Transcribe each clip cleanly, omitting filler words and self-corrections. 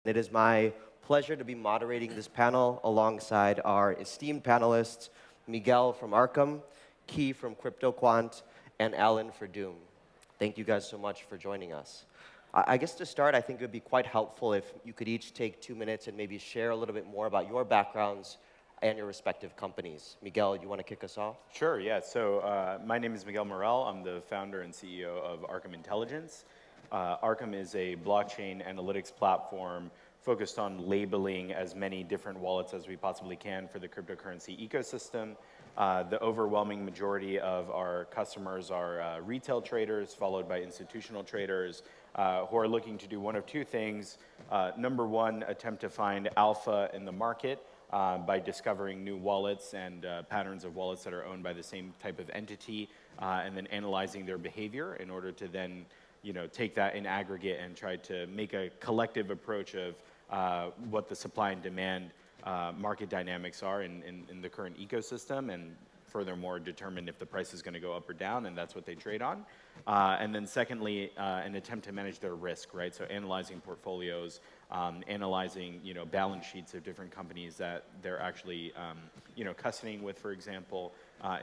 It is my pleasure to be moderating this panel alongside our esteemed panelists, Miguel from Arkham, Key from CryptoQuant, and Alan for Doom. Thank you guys so much for joining us. I guess to start, I think it would be quite helpful if you could each take 2 minutes and maybe share a little bit more about your backgrounds and your respective companies. Miguel, you want to kick us off? Sure, yeah. So my name is Miguel Morel. I'm the founder and CEO of Arkham Intelligence. Arkham is a blockchain analytics platform focused on labeling as many different wallets as we possibly can for the cryptocurrency ecosystem. The overwhelming majority of our customers are retail traders, followed by institutional traders who are looking to do one of two things. Number one, attempt to find alpha in the market by discovering new wallets and patterns of wallets that are owned by the same type of entity, and then analyzing their behavior in order to then take that in aggregate and try to make a collective approach of what the supply and demand market dynamics are in the current ecosystem, and furthermore determine if the price is going to go up or down, and that's what they trade on. And then secondly, an attempt to manage their risk, right? So analyzing portfolios, analyzing balance sheets of different companies that they're actually custodying with, for example,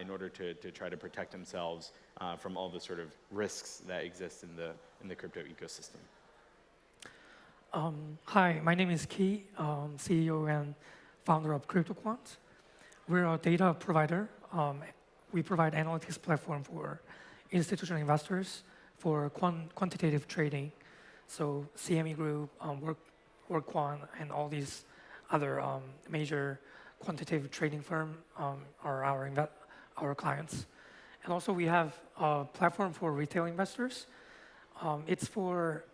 in order to try to protect themselves from all the sort of risks that exist in the crypto ecosystem. Hi, my name is Key, CEO and founder of CryptoQuant. We're a data provider. We provide analytics platform for institutional investors for quantitative trading. So CME Group, WorkQuant, and all these other major quantitative trading firm are our clients. And also we have a platform for retail investors. It's for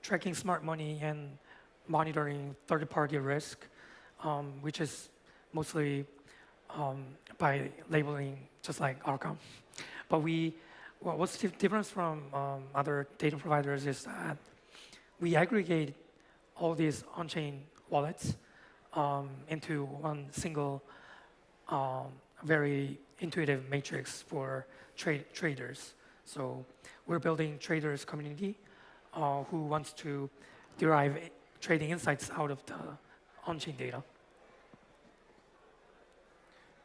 tracking smart money and monitoring third-party risk, which is mostly by labeling, just like Arkham. But what's the difference from other data providers is that we aggregate all these on-chain wallets into one single, very intuitive matrix for traders. So we're building traders community who wants to derive trading insights out of the on-chain data.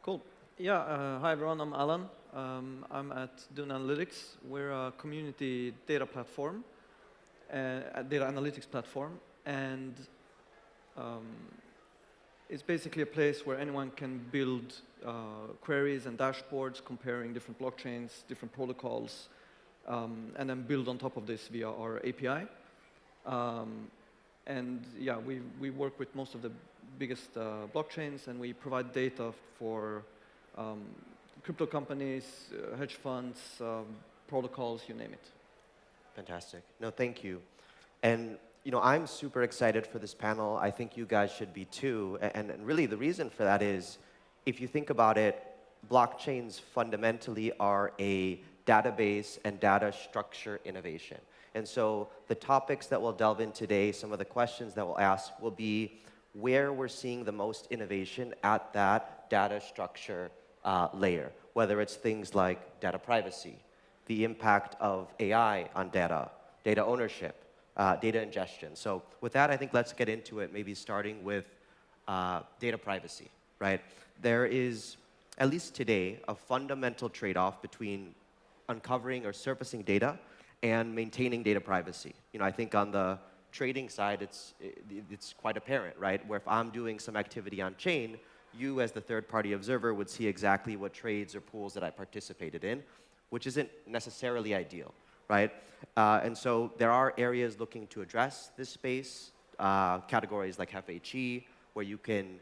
Cool. Yeah, hi everyone, I'm Alan. I'm at Dune Analytics. We're a community data platform, a data analytics platform, and it's basically a place where anyone can build queries and dashboards comparing different blockchains, different protocols, and then build on top of this via our API. And yeah, we work with most of the biggest blockchains, and we provide data for crypto companies, hedge funds, protocols, you name it. Fantastic. No, thank you. And I'm super excited for this panel. I think you guys should be too. And really the reason for that is, if you think about it, blockchains fundamentally are a database and data structure innovation. And so the topics that we'll delve in today, some of the questions that we'll ask will be where we're seeing the most innovation at that data structure layer, whether it's things like data privacy, the impact of AI on data, data ownership, data ingestion. So with that, I think let's get into it, maybe starting with data privacy, right? There is, at least today, a fundamental trade-off between uncovering or surfacing data and maintaining data privacy. I think on the trading side, it's quite apparent, right? Where if I'm doing some activity on chain, you as the third-party observer would see exactly what trades or pools that I participated in, which isn't necessarily ideal, right? And so there are areas looking to address this space, categories like FHE, where you can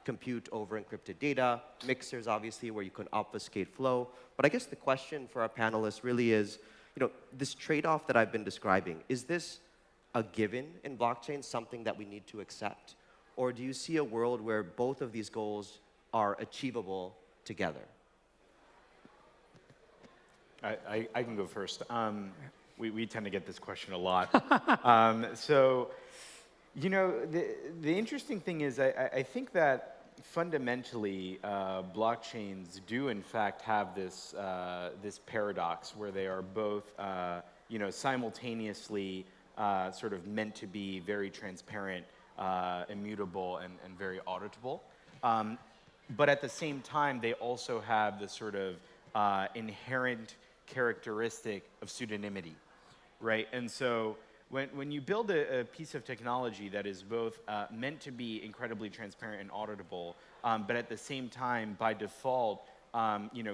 compute over encrypted data, mixers, obviously, where you can obfuscate flow. But I guess the question for our panelists really is, this trade-off that I've been describing, is this a given in blockchain, something that we need to accept? Or do you see a world where both of these goals are achievable together? I can go first. We tend to get this question a lot. So, the interesting thing is I think that fundamentally blockchains do in fact have this paradox where they are both simultaneously sort of meant to be very transparent, immutable, and very auditable. But at the same time, they also have the sort of inherent characteristic of pseudonymity, right? And so when you build a piece of technology that is both meant to be incredibly transparent and auditable, but at the same time, by default,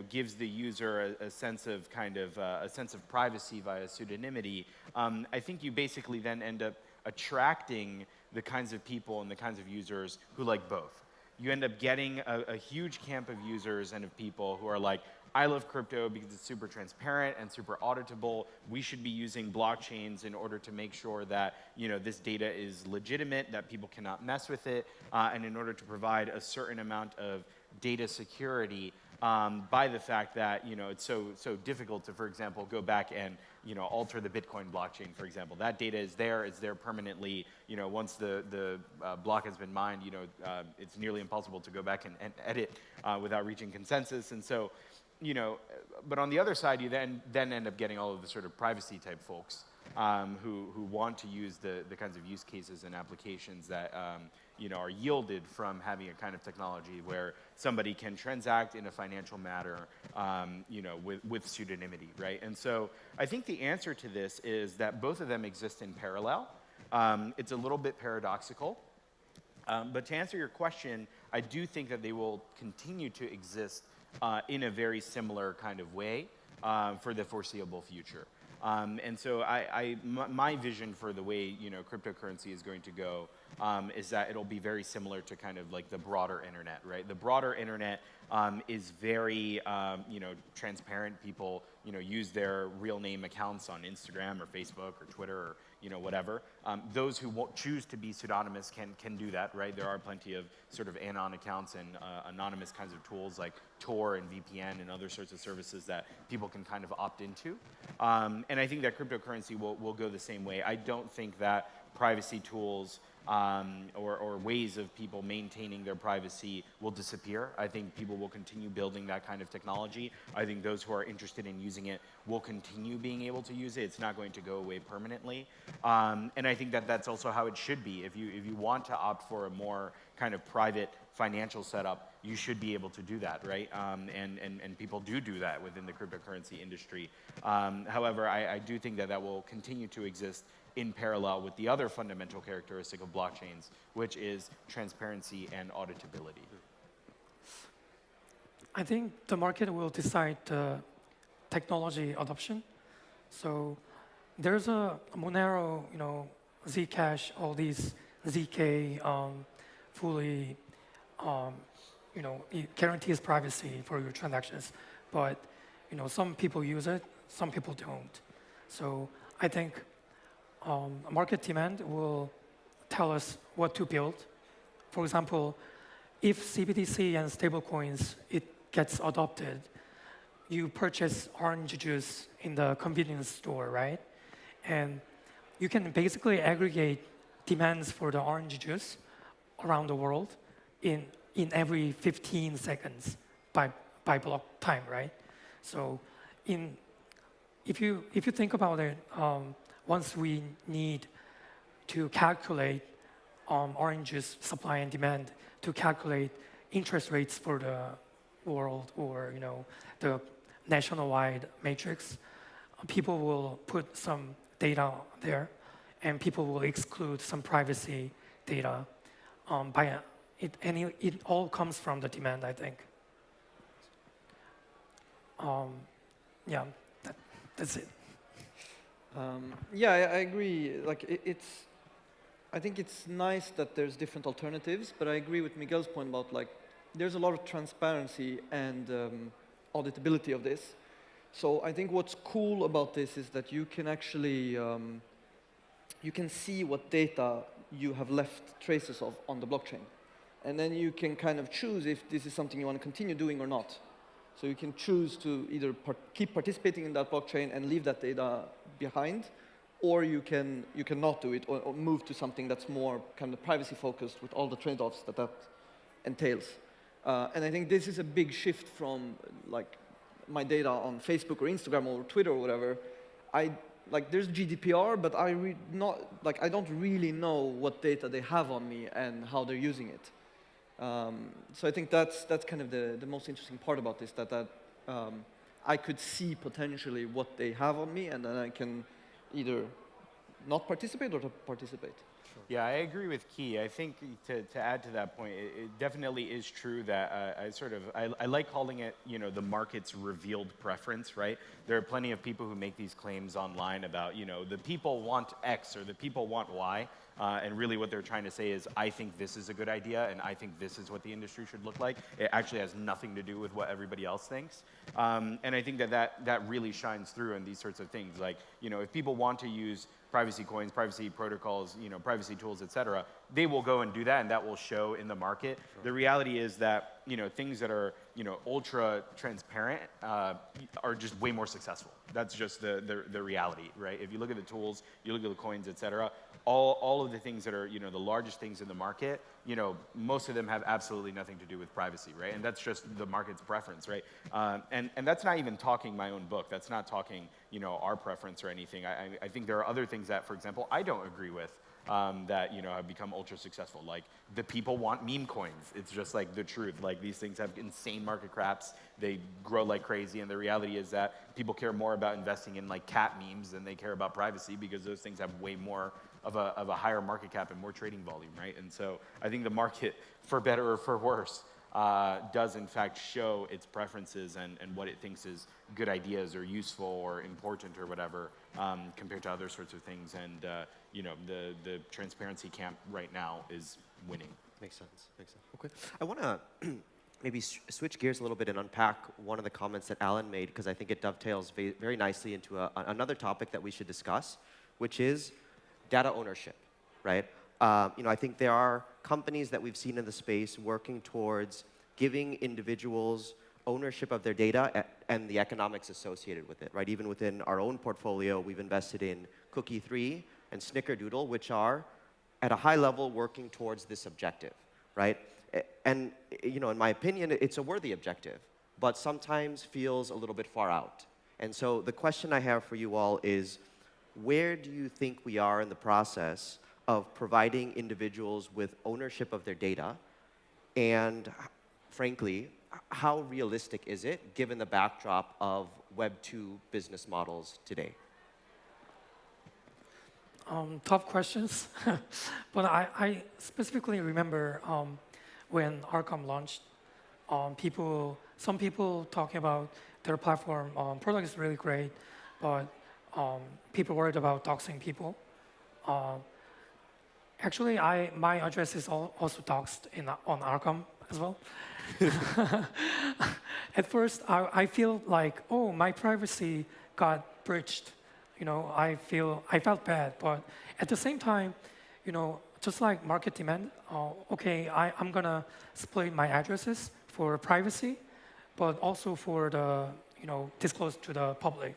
gives the user a sense of a sense of privacy via pseudonymity, I think you basically then end up attracting the kinds of people and the kinds of users who like both. You end up getting a huge camp of users and of people who are like, I love crypto because it's super transparent and super auditable. We should be using blockchains in order to make sure that this data is legitimate, that people cannot mess with it, and in order to provide a certain amount of data security by the fact that it's so difficult to, for example, go back and alter the Bitcoin blockchain, for example. That data is there; it's there permanently. Once the block has been mined, it's nearly impossible to go back and edit without reaching consensus. And so, but on the other side, you then end up getting all of the sort of privacy type folks who want to use the kinds of use cases and applications that are yielded from having a kind of technology where somebody can transact in a financial matter, with pseudonymity, right? And so I think the answer to this is that both of them exist in parallel. It's a little bit paradoxical, but to answer your question, I do think that they will continue to exist in a very similar kind of way for the foreseeable future. And so my vision for the way cryptocurrency is going to go is that it'll be very similar to kind of like the broader internet, right? The broader internet is very transparent. People use their real name accounts on Instagram or Facebook or Twitter or whatever. Those who won't choose to be pseudonymous can do that, right? There are plenty of sort of anon accounts and anonymous kinds of tools like Tor and VPN and other sorts of services that people can kind of opt into. And I think that cryptocurrency will go the same way. I don't think that privacy tools or ways of people maintaining their privacy will disappear. I think people will continue building that kind of technology. I think those who are interested in using it will continue being able to use it. It's not going to go away permanently. And I think that that's also how it should be. If you want to opt for a more kind of private financial setup, you should be able to do that, right? And people do that within the cryptocurrency industry. However, I do think that will continue to exist in parallel with the other fundamental characteristic of blockchains, which is transparency and auditability. I think the market will decide the technology adoption. So there's a Monero, Zcash, all these ZK fully, it guarantees privacy for your transactions. But some people use it, some people don't. So I think market demand will tell us what to build. For example, if CBDC and stablecoins, it gets adopted, you purchase orange juice in the convenience store, right? And you can basically aggregate demands for the orange juice around the world in every 15 seconds by block time, right? So if you think about it, once we need to calculate orange juice supply and demand, to calculate interest rates for the world or the nationwide matrix, people will put some data there, and people will exclude some privacy data. It all comes from the demand, I think. Yeah, that's it. Yeah, I agree. I think it's nice that there's different alternatives, but I agree with Miguel's point about there's a lot of transparency and auditability of this. So I think what's cool about this is that you can actually you can see what data you have left traces of on the blockchain, and then you can kind of choose if this is something you want to continue doing or not. So you can choose to either keep participating in that blockchain and leave that data behind, or you can not do it or move to something that's more kind of privacy focused with all the trade-offs that entails. And I think this is a big shift from my data on Facebook or Instagram or Twitter or whatever. like there's GDPR, but I don't really know what data they have on me and how they're using it. So I think that's kind of the most interesting part about this, that I could see potentially what they have on me, and then I can either not participate or to participate. Yeah, I agree with Key. I think to add to that point, it definitely is true that I like calling it, you know, the market's revealed preference, right? There are plenty of people who make these claims online about, you know, the people want X or the people want Y, and really what they're trying to say is, I think this is a good idea and I think this is what the industry should look like. It actually has nothing to do with what everybody else thinks. And I think that really shines through in these sorts of things. Like, you know, if people want to use privacy coins, privacy protocols, you know, privacy tools, et cetera, they will go and do that, and that will show in the market. Sure. The reality is that, you know, things that are, you know, ultra transparent are just way more successful. That's just the reality, right? If you look at the tools, you look at the coins, et cetera, all of the things that are, you know, the largest things in the market, you know, most of them have absolutely nothing to do with privacy, right? And that's just the market's preference, right? And that's not even talking my own book. That's not talking, you know, our preference or anything. I think there are other things that, for example, I don't agree with that, you know, have become ultra successful. Like, the people want meme coins. It's just like the truth. Like, these things have insane market caps. They grow like crazy, and the reality is that people care more about investing in like cat memes than they care about privacy, because those things have way more of a higher market cap and more trading volume, right? And so I think the market, for better or for worse, does in fact show its preferences and what it thinks is good ideas or useful or important or whatever, compared to other sorts of things. And you know, the transparency camp right now is winning. Makes sense. Makes sense. Okay. I want to maybe switch gears a little bit and unpack one of the comments that Alan made, because I think it dovetails very nicely into another topic that we should discuss, which is data ownership, right? You know, I think there are companies that we've seen in the space working towards giving individuals ownership of their data and the economics associated with it, right? Even within our own portfolio, we've invested in Cookie3 and Snickerdoodle, which are at a high level working towards this objective, right? And, you know, in my opinion, it's a worthy objective, but sometimes feels a little bit far out. And so the question I have for you all is, where do you think we are in the process of providing individuals with ownership of their data? And frankly, how realistic is it given the backdrop of Web 2 business models today? Tough questions. But I specifically remember when Arkham launched, some people talking about their platform product is really great, but people worried about doxing people. Actually, my address is also doxed on Arkham as well. At first, I feel like, oh, my privacy got breached. You know, I felt bad, but at the same time, you know, just like market demand, okay, I'm gonna split my addresses for privacy, but also for the, you know, disclose to the public.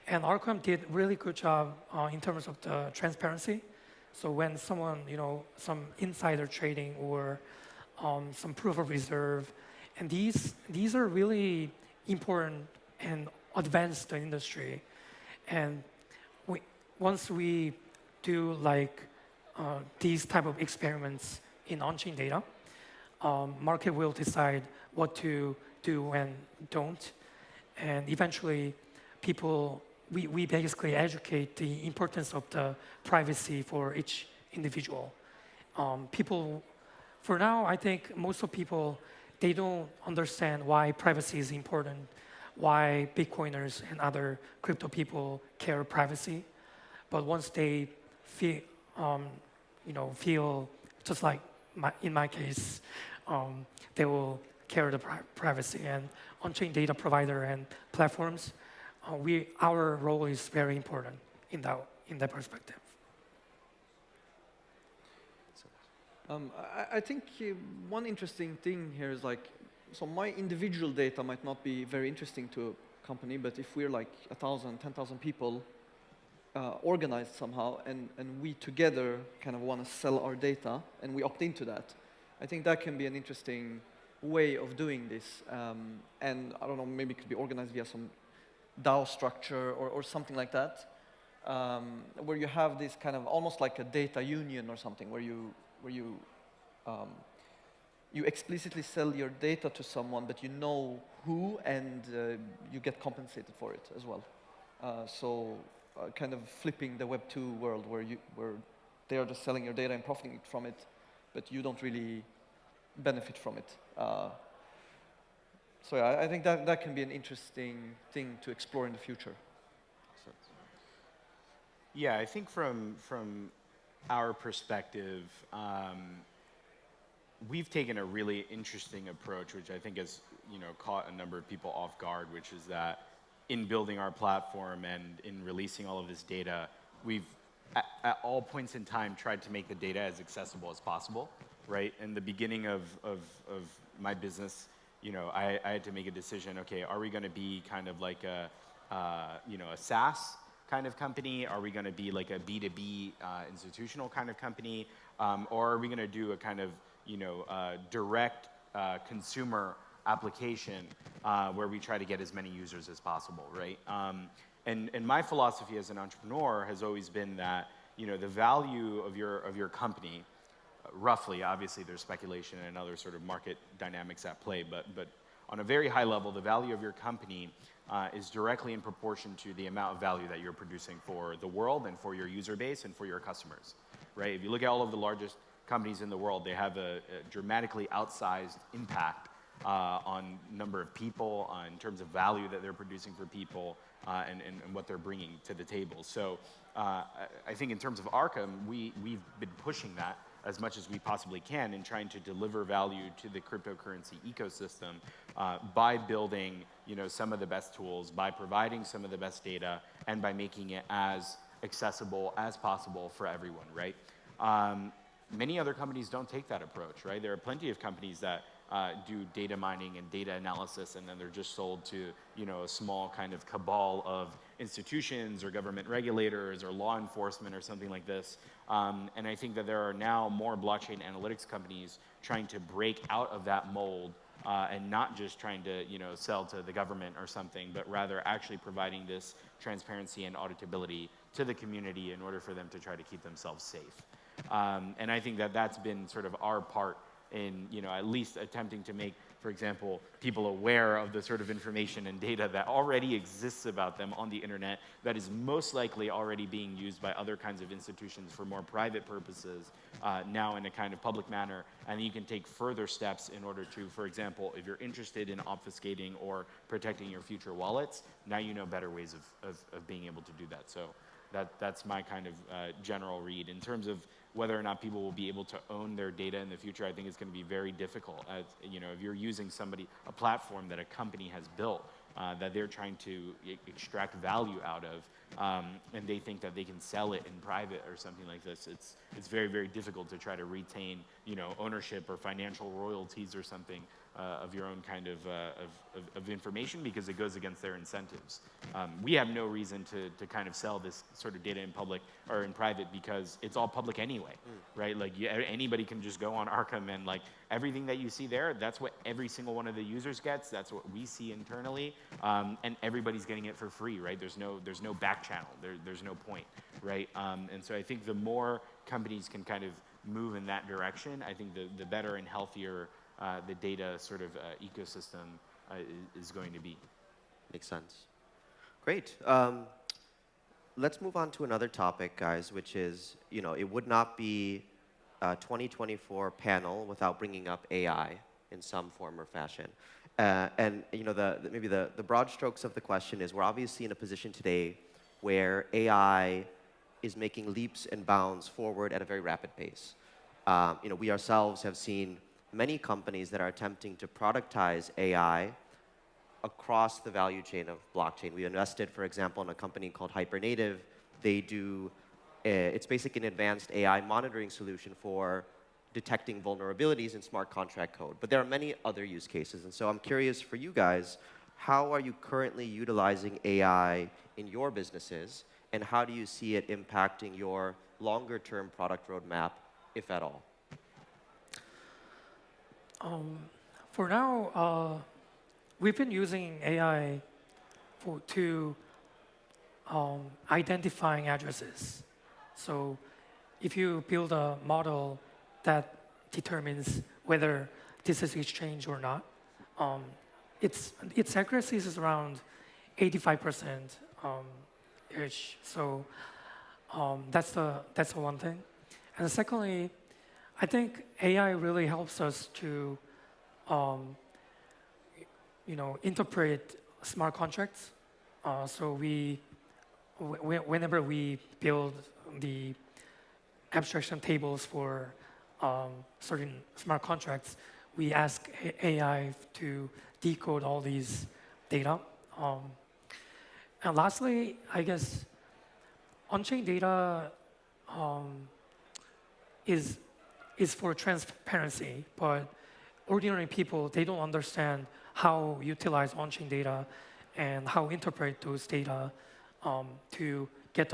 And Arkham did really good job in terms of the transparency. So when someone, you know, some insider trading or some proof of reserve, and these are really important and advanced the industry. And once we do like these type of experiments in on-chain data, market will decide what to do and don't, and eventually we basically educate the importance of the privacy for each individual. For now, I think most of people, they don't understand why privacy is important, why Bitcoiners and other crypto people care privacy. But once they feel, feel just like in my case, they will care the privacy. And on-chain data provider and platforms, our role is very important in that perspective. I think one interesting thing here is like, so my individual data might not be very interesting to a company, but if we're like 1,000, 10,000 people organized somehow, and we together kind of want to sell our data, and we opt into that, I think that can be an interesting way of doing this. And I don't know, maybe it could be organized via some DAO structure or something like that. where you have this kind of almost like a data union or something, where you explicitly sell your data to someone, but you know who, and you get compensated for it as well. So kind of flipping the Web 2 world where they are just selling your data and profiting from it, but you don't really benefit from it. So yeah, I think that can be an interesting thing to explore in the future. Yeah, I think from our perspective, we've taken a really interesting approach, which I think has caught a number of people off guard, which is that in building our platform and in releasing all of this data, we've at all points in time tried to make the data as accessible as possible, right? In the beginning of my business, I had to make a decision. Okay, are we going to be kind of like a SaaS kind of company? Are we going to be like a B2B institutional kind of company? Or are we going to do a kind of direct consumer application where we try to get as many users as possible, right? And my philosophy as an entrepreneur has always been that the value of your company, roughly, obviously there's speculation and other sort of market dynamics at play, but on a very high level, the value of your company is directly in proportion to the amount of value that you're producing for the world and for your user base and for your customers, right? If you look at all of the largest companies in the world, they have a dramatically outsized impact on number of people, in terms of value that they're producing for people, and what they're bringing to the table. So I think in terms of Arkham, we've been pushing that as much as we possibly can in trying to deliver value to the cryptocurrency ecosystem by building some of the best tools, by providing some of the best data, and by making it as accessible as possible for everyone, right? Many other companies don't take that approach, right? There are plenty of companies that do data mining and data analysis, and then they're just sold to a small kind of cabal of institutions or government regulators or law enforcement or something like this. And I think that there are now more blockchain analytics companies trying to break out of that mold and not just trying to sell to the government or something, but rather actually providing this transparency and auditability to the community in order for them to try to keep themselves safe. And I think that that's been sort of our part in at least attempting to make, for example, people aware of the sort of information and data that already exists about them on the internet that is most likely already being used by other kinds of institutions for more private purposes now in a kind of public manner. And you can take further steps in order to, for example, if you're interested in obfuscating or protecting your future wallets, now you know better ways of being able to do that. So that's my kind of general read. In terms of whether or not people will be able to own their data in the future, I think it's going to be very difficult. As, if you're using a platform that a company has built that they're trying to extract value out of, and they think that they can sell it in private or something like this, it's very, very difficult to try to retain, ownership or financial royalties or something of your own kind of information, because it goes against their incentives. We have no reason to kind of sell this sort of data in public or in private, because it's all public anyway, right? Like anybody can just go on Arkham, and like everything that you see there, that's what every single one of the users gets. That's what we see internally, and everybody's getting it for free, right? There's no back channel. There's no point, right? And so I think the more companies can kind of move in that direction, I think the better and healthier the data sort of ecosystem is going to be. Makes sense. Great. Let's move on to another topic, guys, which is, it would not be a 2024 panel without bringing up AI in some form or fashion. And maybe the broad strokes of the question is, we're obviously in a position today where AI is making leaps and bounds forward at a very rapid pace. We ourselves have seen many companies that are attempting to productize AI across the value chain of blockchain. We invested, for example, in a company called Hypernative. They do, it's basically an advanced AI monitoring solution for detecting vulnerabilities in smart contract code. But there are many other use cases. And so I'm curious for you guys, how are you currently utilizing AI in your businesses? And how do you see it impacting your longer-term product roadmap, if at all? For now, we've been using AI to identifying addresses. So if you build a model that determines whether this is exchange or not, its accuracy is around 85% ish. So that's the one thing. And secondly, I think AI really helps us to interpret smart contracts. So whenever we build the abstraction tables for certain smart contracts, we ask AI to decode all these data. And lastly, I guess on-chain data is for transparency, but ordinary people, they don't understand how utilize on-chain data and how interpret those data to get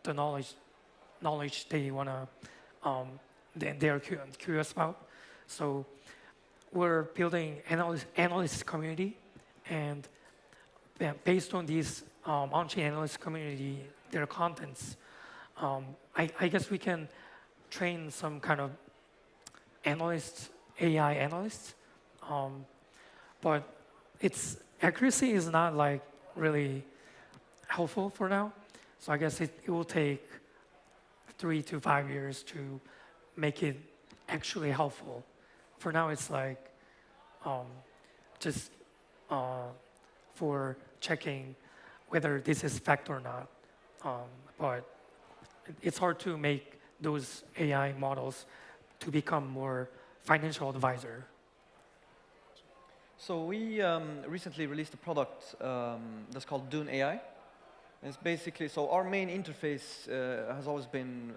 the knowledge they wanna they are curious about. So we're building analyst community, and based on these on-chain analyst community, their contents, I guess we can train some kind of AI analysts, but its accuracy is not like really helpful for now. So I guess it will take 3 to 5 years to make it actually helpful. For now, it's like just for checking whether this is fact or not. But it's hard to make those AI models to become more financial advisor. So we recently released a product that's called Dune AI. It's basically, so our main interface has always been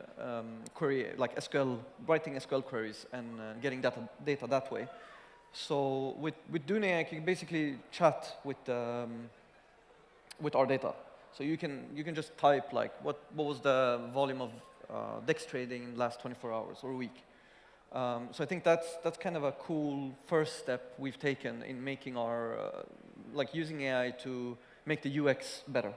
writing SQL queries and getting data that way. So with Dune AI, you can basically chat with our data. So you can just type like what was the volume of DEX trading in the last 24 hours or a week. So I think that's kind of a cool first step we've taken in making our using AI to make the UX better.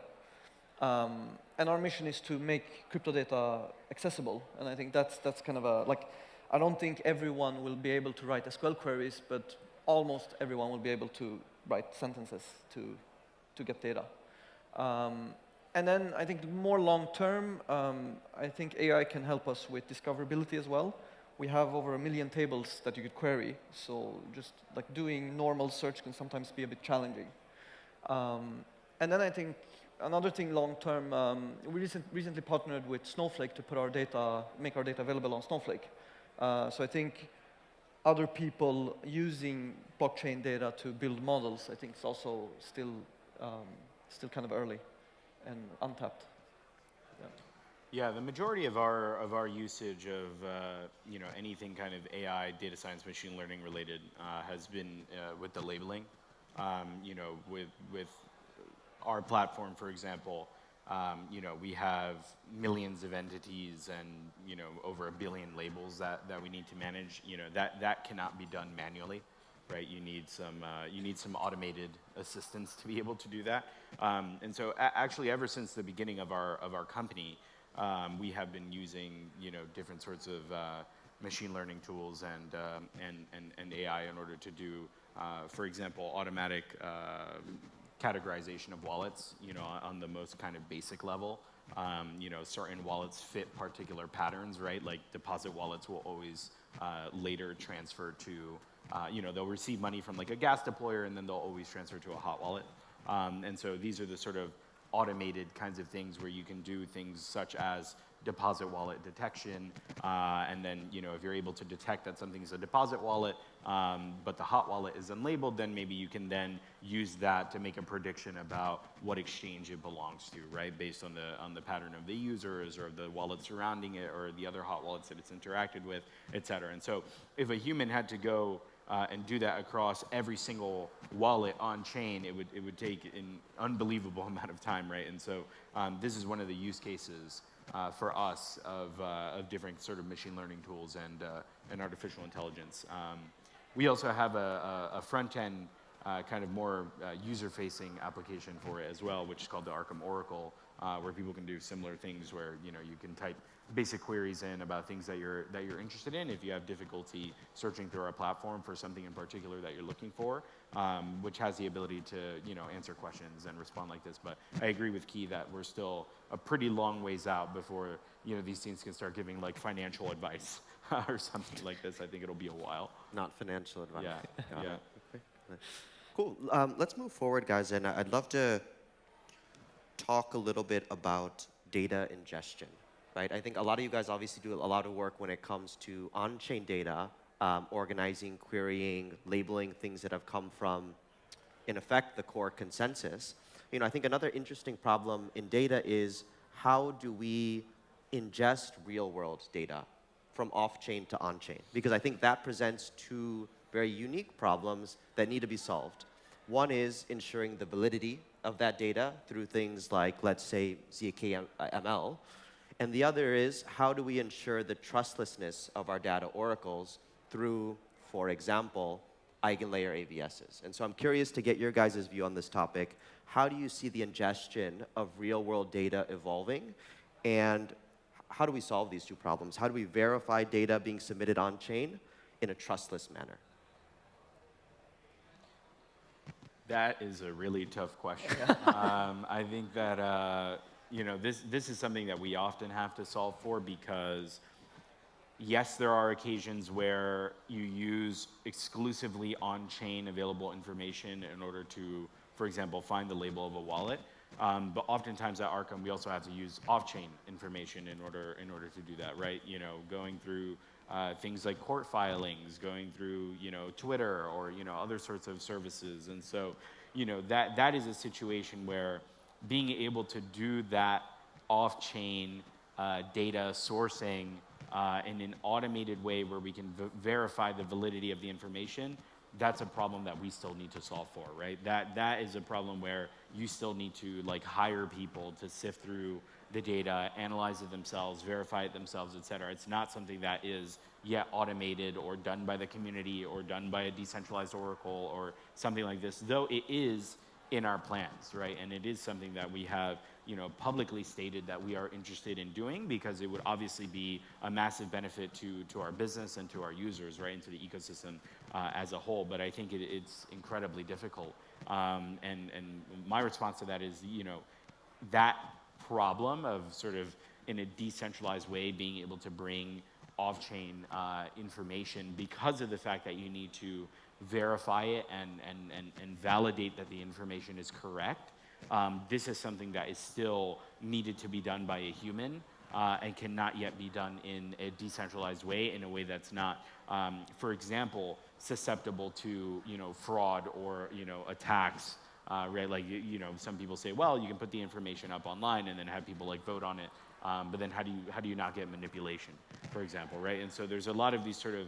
And our mission is to make crypto data accessible, and I think that's kind of I don't think everyone will be able to write SQL queries, but almost everyone will be able to write sentences to get data. And then I think more long term, I think AI can help us with discoverability as well. We have over 1 million tables that you could query, so just like doing normal search can sometimes be a bit challenging. And then I think another thing long term, we recently partnered with Snowflake to make our data available on Snowflake. So I think other people using blockchain data to build models, I think it's also still kind of early and untapped. Yeah, the majority of our usage of anything kind of AI, data science, machine learning related has been with the labeling. With our platform, for example, we have millions of entities and over 1 billion labels that we need to manage. That cannot be done manually, right? You need some automated assistance to be able to do that. And so actually, ever since the beginning of our company, we have been using different sorts of machine learning tools and AI in order to do, for example, automatic categorization of wallets, on the most kind of basic level. Certain wallets fit particular patterns, right? Like deposit wallets will always later transfer to, they'll receive money from like a gas deployer and then they'll always transfer to a hot wallet. And so these are the sort of automated kinds of things where you can do things such as deposit wallet detection, and then if you're able to detect that something's a deposit wallet, but the hot wallet is unlabeled, then maybe you can then use that to make a prediction about what exchange it belongs to, right? Based on the pattern of the users or the wallet surrounding it or the other hot wallets that it's interacted with, et cetera. And so if a human had to go and do that across every single wallet on chain, it would take an unbelievable amount of time, right? And so this is one of the use cases for us of different sort of machine learning tools and artificial intelligence. We also have a front end kind of more user-facing application for it as well, which is called the Arkham Oracle, where people can do similar things where you can type basic queries in about things that you're interested in. If you have difficulty searching through our platform for something in particular that you're looking for, which has the ability to answer questions and respond like this. But I agree with Key that we're still a pretty long ways out before these teams can start giving like financial advice or something like this. I think it'll be a while. Not financial advice. Yeah. Got Yeah. it. Okay. Cool. Let's move forward, guys, and I'd love to talk a little bit about data ingestion. Right? I think a lot of you guys obviously do a lot of work when it comes to on-chain data, organizing, querying, labeling things that have come from, in effect, the core consensus. I think another interesting problem in data is how do we ingest real-world data from off-chain to on-chain? Because I think that presents two very unique problems that need to be solved. One is ensuring the validity of that data through things like, let's say, ZK-ML. And the other is, how do we ensure the trustlessness of our data oracles through, for example, eigenlayer AVSs? And so I'm curious to get your guys' view on this topic. How do you see the ingestion of real-world data evolving? And how do we solve these two problems? How do we verify data being submitted on-chain in a trustless manner? That is a really tough question. I think that this is something that we often have to solve for because, yes, there are occasions where you use exclusively on-chain available information in order to, for example, find the label of a wallet. But oftentimes at Arkham, we also have to use off-chain information in order to do that, right? Going through things like court filings, going through Twitter or other sorts of services, and so that is a situation where being able to do that off-chain data sourcing in an automated way where we can verify the validity of the information, that's a problem that we still need to solve for, right? That is a problem where you still need to hire people to sift through the data, analyze it themselves, verify it themselves, et cetera. It's not something that is yet automated or done by the community or done by a decentralized oracle or something like this, though it is in our plans, right? And it is something that we have, publicly stated that we are interested in doing because it would obviously be a massive benefit to our business and to our users, right, and to the ecosystem as a whole. But I think it's incredibly difficult. And my response to that is, that problem of sort of in a decentralized way being able to bring off-chain information because of the fact that you need to verify it and validate that the information is correct. This is something that is still needed to be done by a human and cannot yet be done in a decentralized way, in a way that's not, for example, susceptible to fraud or attacks. Right, like some people say, well, you can put the information up online and then have people vote on it, but then how do you not get manipulation, for example, right? And so there's a lot of these sort of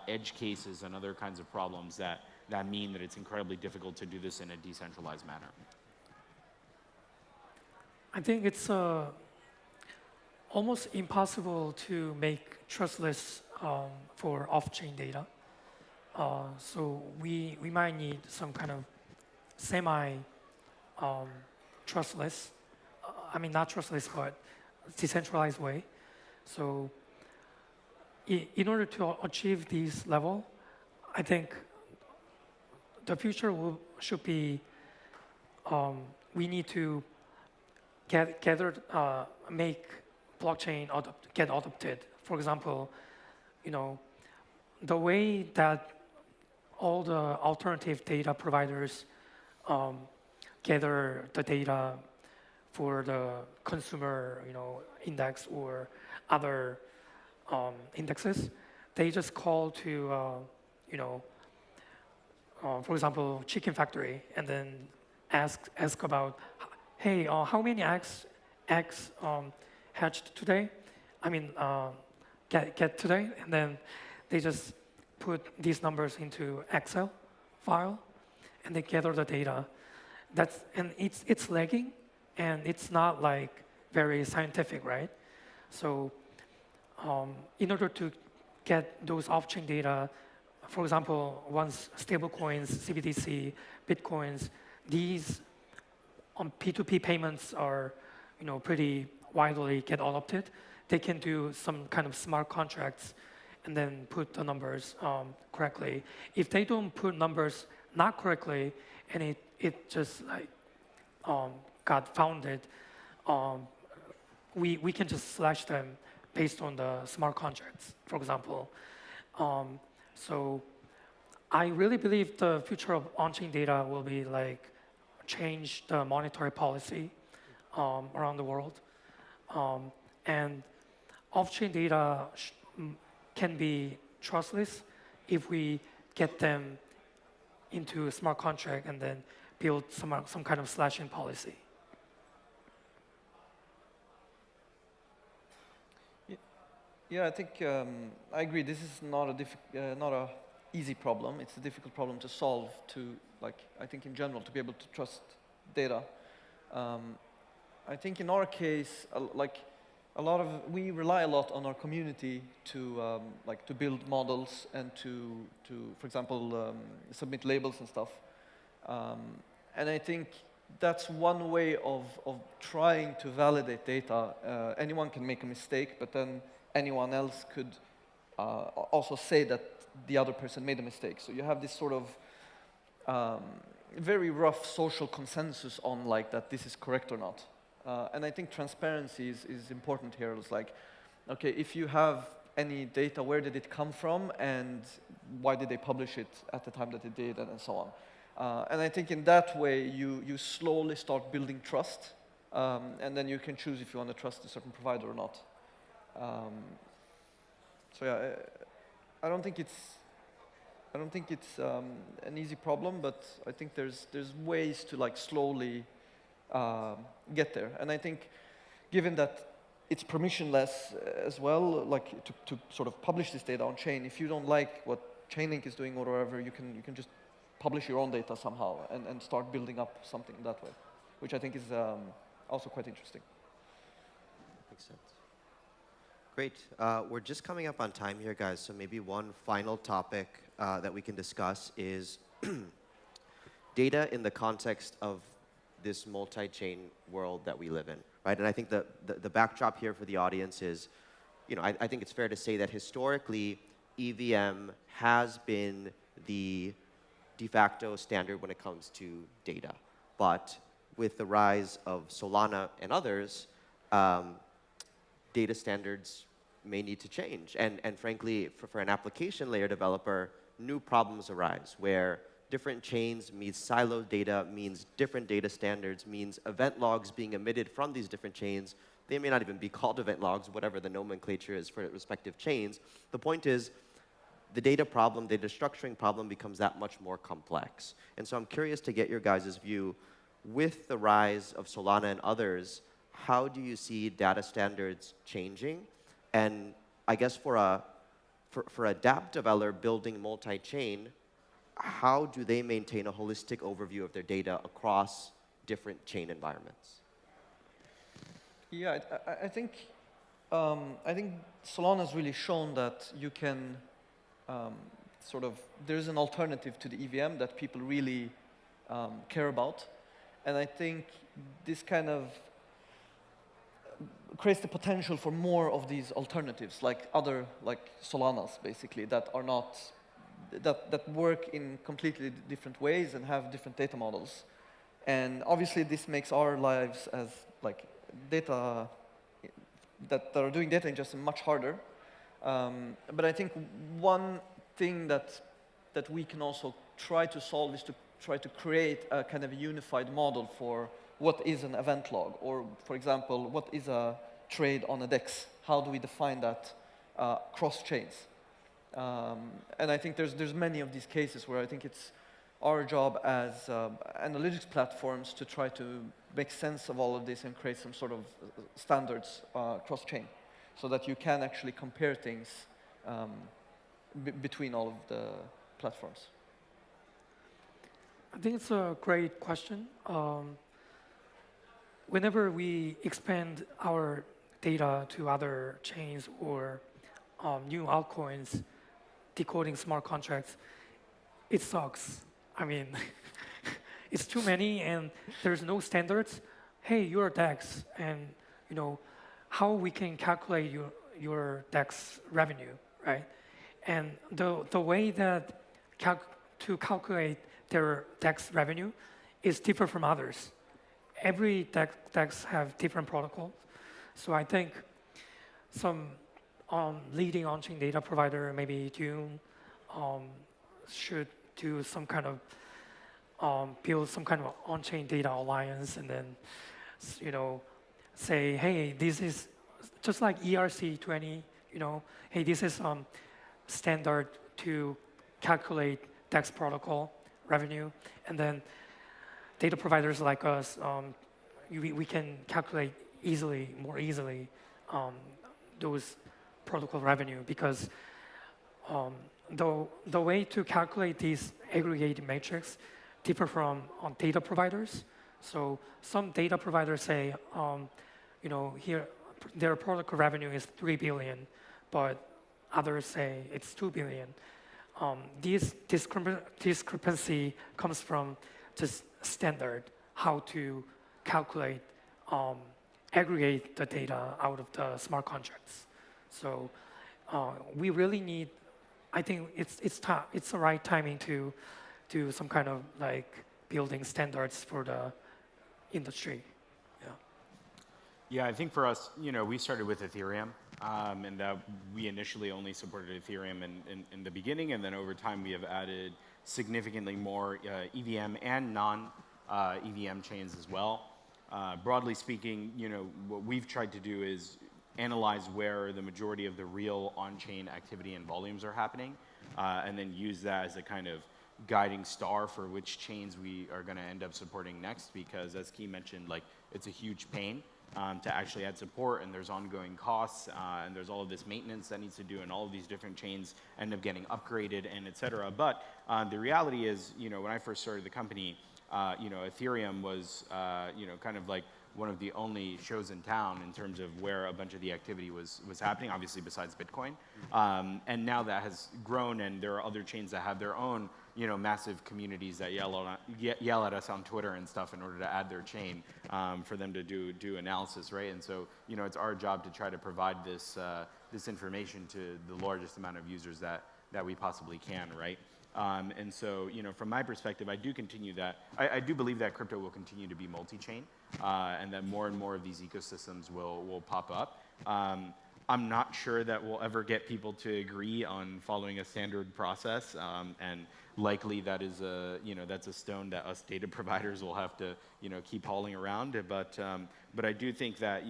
edge cases and other kinds of problems that mean that it's incredibly difficult to do this in a decentralized manner. I think it's almost impossible to make trustless for off-chain data. So we might need some kind of semi-trustless, not trustless, but decentralized way. So in order to achieve this level, I think the future should be, we need to make blockchain get adopted. For example, the way that all the alternative data providers gather the data for the consumer, index or other indexes, they just call to, for example, Chicken Factory, and then ask about, hey, how many eggs hatched today? Get today, and then they just put these numbers into Excel file, and they gather the data. And it's lagging, and it's not very scientific, right? So in order to get those off-chain data for example, once stablecoins, CBDC, Bitcoins, these P2P payments are, pretty widely get adopted. They can do some kind of smart contracts and then put the numbers correctly. If they don't put numbers not correctly, and it just like got founded, we can just slash them based on the smart contracts, for example. So I really believe the future of on-chain data will be like change the monetary policy around the world. And off-chain data can be trustless if we get them into a smart contract and then build some kind of slashing policy. Yeah, I think I agree. This is not a easy problem. It's a difficult problem to solve. I think in general, to be able to trust data. I think in our case, we rely a lot on our community to to build models and to for example submit labels and stuff. And I think that's one way of trying to validate data. Anyone can make a mistake, but then anyone else could also say that the other person made a mistake. So you have this sort of very rough social consensus on that this is correct or not. And I think transparency is important here. It's like, okay, if you have any data, where did it come from, and why did they publish it at the time that it did, and so on. And I think in that way, you slowly start building trust, and then you can choose if you want to trust a certain provider or not. So yeah, I don't think it's an easy problem, but I think there's ways to slowly get there. And I think, given that it's permissionless as well, to sort of publish this data on chain, if you don't like what Chainlink is doing or whatever, you can just publish your own data somehow and start building up something that way, which I think is also quite interesting. Makes sense. Great. We're just coming up on time here, guys, so maybe one final topic that we can discuss is data in the context of this multi-chain world that we live in, right? And I think the backdrop here for the audience is, I think it's fair to say that historically, EVM has been the de facto standard when it comes to data. But with the rise of Solana and others, data standards may need to change. And frankly, for an application layer developer, new problems arise where different chains means siloed data, means different data standards, means event logs being emitted from these different chains. They may not even be called event logs, whatever the nomenclature is for respective chains. The point is, the data problem, data structuring problem becomes that much more complex. And so I'm curious to get your guys' view. With the rise of Solana and others, how do you see data standards changing? And I guess for a dApp developer building multi-chain, how do they maintain a holistic overview of their data across different chain environments? Yeah, I think Solana has really shown that you can there's an alternative to the EVM that people really care about. And I think this kind of creates the potential for more of these alternatives, like Solanas, basically, that are not, that work in completely different ways and have different data models. And obviously, this makes our lives as data, that are doing data ingestion much harder. But I think one thing that we can also try to solve is to try to create a kind of a unified model for what is an event log, or for example, what is a trade on a DEX? How do we define that cross chains? And I think there's many of these cases where I think it's our job as analytics platforms to try to make sense of all of this and create some sort of standards cross chain, so that you can actually compare things between all of the platforms. I think it's a great question. Whenever we expand our data to other chains or new altcoins, decoding smart contracts, it sucks. I mean, it's too many, and there's no standards. Hey, you're DEX, and how we can calculate your DEX revenue, right? And the way that to calculate their DEX revenue is different from others. Every DEX have different protocols. So I think some leading on-chain data provider, maybe Dune, should do some kind of build some kind of on-chain data alliance, and then say, hey, this is just like ERC20. Hey, this is standard to calculate DEX protocol revenue, and then data providers like us, we can calculate more easily those protocol revenue, because the way to calculate these aggregated metrics differ from data providers. So some data providers say, here their protocol revenue is 3 billion, but others say it's 2 billion. This discrepancy comes from just standard, how to calculate, aggregate the data out of the smart contracts. So we really need, I think it's the right timing to do some kind of building standards for the industry. Yeah, I think for us, we started with Ethereum, and we initially only supported Ethereum in the beginning, and then over time we have added significantly more EVM and non-EVM chains as well. Broadly speaking, what we've tried to do is analyze where the majority of the real on-chain activity and volumes are happening, and then use that as a kind of guiding star for which chains we are going to end up supporting next, because as Key mentioned, it's a huge pain to actually add support, and there's ongoing costs, and there's all of this maintenance that needs to do, and all of these different chains end up getting upgraded, and et cetera. But the reality is, when I first started the company, Ethereum was, kind of like one of the only shows in town in terms of where a bunch of the activity was happening, obviously besides Bitcoin. And now that has grown, and there are other chains that have their own, massive communities that yell at us on Twitter and stuff in order to add their chain for them to do analysis, right? And so, it's our job to try to provide this information to the largest amount of users that we possibly can, right? And so, from my perspective, I do believe that crypto will continue to be multi-chain, and that more and more of these ecosystems will pop up. I'm not sure that we'll ever get people to agree on following a standard process, and likely that is that's a stone that us data providers will have to keep hauling around. But I do think that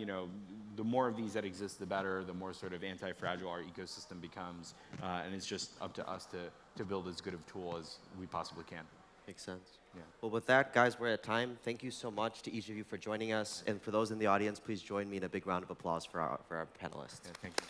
the more of these that exist, the better. The more sort of anti-fragile our ecosystem becomes, and it's just up to us to build as good of a tool as we possibly can. Makes sense. Yeah. Well, with that, guys, we're at time. Thank you so much to each of you for joining us. And for those in the audience, please join me in a big round of applause for our panelists. Yeah, thank you.